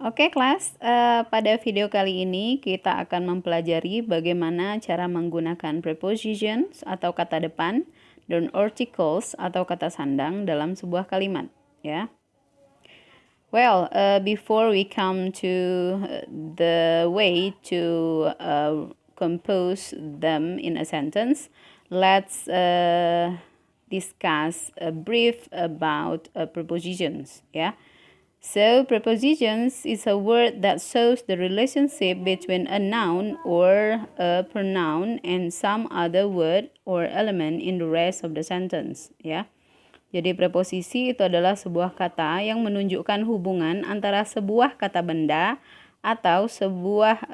Oke kelas, pada video kali ini kita akan mempelajari bagaimana cara menggunakan prepositions atau kata depan dan articles atau kata sandang dalam sebuah kalimat, ya. Well, before we come to the way to compose them in a sentence, let's discuss a brief about prepositions, ya. So, prepositions is a word that shows the relationship between a noun or a pronoun and some other word or element in the rest of the sentence, ya. Jadi preposisi itu adalah sebuah kata yang menunjukkan hubungan antara sebuah kata benda atau sebuah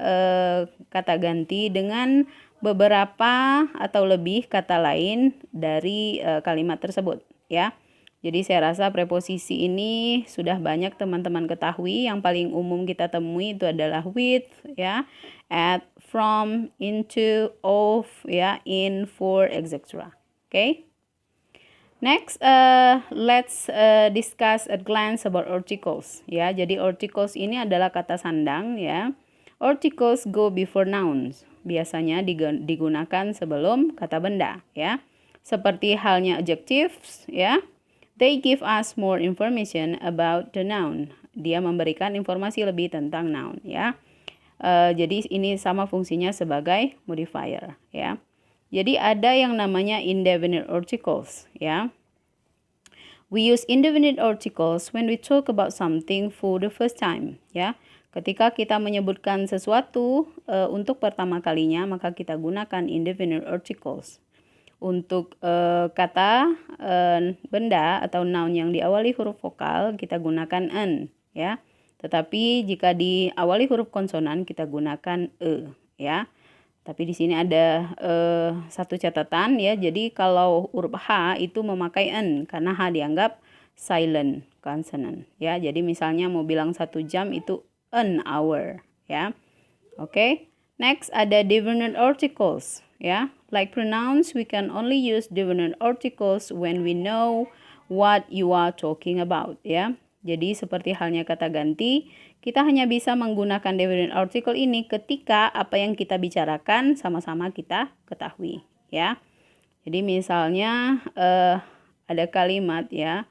kata ganti dengan beberapa atau lebih kata lain dari kalimat tersebut, ya. Jadi saya rasa preposisi ini sudah banyak teman-teman ketahui. Yang paling umum kita temui itu adalah with, ya, at, from, into, of, ya, in, for, etc. Okay. Next, let's discuss at glance about articles. Ya, jadi articles ini adalah kata sandang, ya. Articles go before nouns. Biasanya digunakan sebelum kata benda, ya. Seperti halnya adjectives, ya. They give us more information about the noun. Dia memberikan informasi lebih tentang noun, ya. Jadi ini sama fungsinya sebagai modifier, ya. Jadi ada yang namanya indefinite articles, ya. We use indefinite articles when we talk about something for the first time, ya. Ketika kita menyebutkan sesuatu untuk pertama kalinya, maka kita gunakan indefinite articles. Untuk kata benda atau noun yang diawali huruf vokal kita gunakan an, ya. Tetapi jika diawali huruf konsonan kita gunakan ya. Tapi di sini ada satu catatan, ya. Jadi kalau huruf H itu memakai an karena H dianggap silent consonant, ya. Jadi misalnya mau bilang 1 jam itu an hour, ya. Oke. Next ada definite articles, ya. Like pronouns, we can only use definite articles when we know what you are talking about, ya. Jadi seperti halnya kata ganti, kita hanya bisa menggunakan definite article ini ketika apa yang kita bicarakan sama-sama kita ketahui, ya. Jadi misalnya ada kalimat, ya,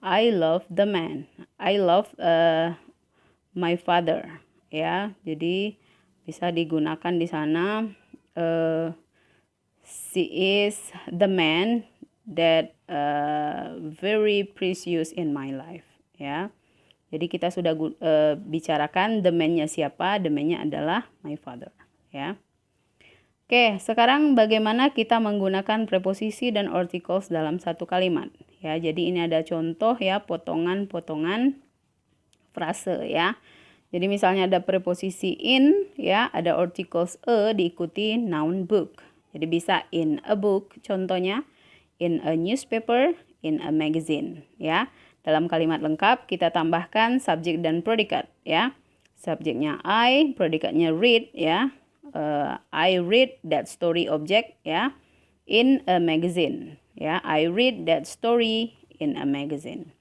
I love the man, I love my father, ya. Jadi bisa digunakan di sana. She is the man that very precious in my life, ya. Jadi kita sudah bicarakan the man-nya siapa, the man-nya adalah my father, ya. Oke, sekarang bagaimana kita menggunakan preposisi dan articles dalam satu kalimat, ya. Jadi ini ada contoh, ya, potongan-potongan frase, ya. Jadi misalnya ada preposisi in, ya, ada articles diikuti noun book. Jadi bisa in a book, contohnya in a newspaper, in a magazine, ya. Dalam kalimat lengkap kita tambahkan subjek dan predikat, ya. Subjeknya I, predikatnya read, ya. I read that story object, ya, in a magazine, ya. I read that story in a magazine.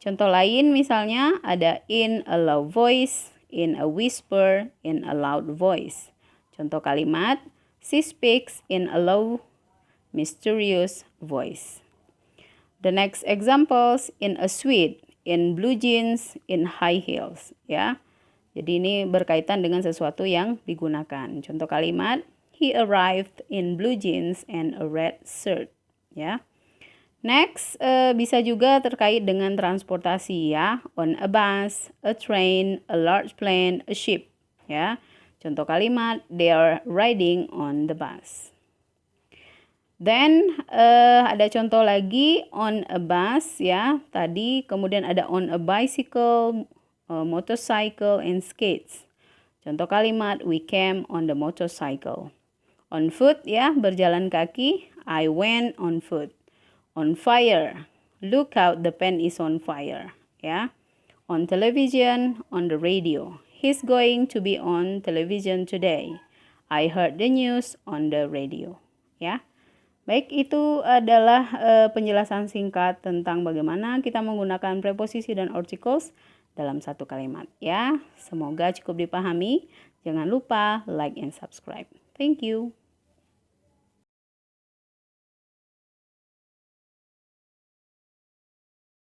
Contoh lain misalnya ada in a low voice, in a whisper, in a loud voice. Contoh kalimat, she speaks in a low, mysterious voice. The next examples, in a suit, in blue jeans, in high heels, ya. Jadi ini berkaitan dengan sesuatu yang digunakan. Contoh kalimat, he arrived in blue jeans and a red shirt, ya. Next, bisa juga terkait dengan transportasi, ya. On a bus, a train, a large plane, a ship, ya. Contoh kalimat, they are riding on the bus. Then, ada contoh lagi, on a bus, ya. Tadi, kemudian ada on a bicycle, motorcycle, and skates. Contoh kalimat, we came on the motorcycle. On foot, ya, berjalan kaki, I went on foot. On fire, look out, the pen is on fire, ya. On television, on the radio, he's going to be on television today. I heard the news on the radio, ya. Baik, itu adalah penjelasan singkat tentang bagaimana kita menggunakan preposisi dan articles dalam satu kalimat ya. Semoga cukup dipahami. Jangan lupa like and subscribe. Thank you.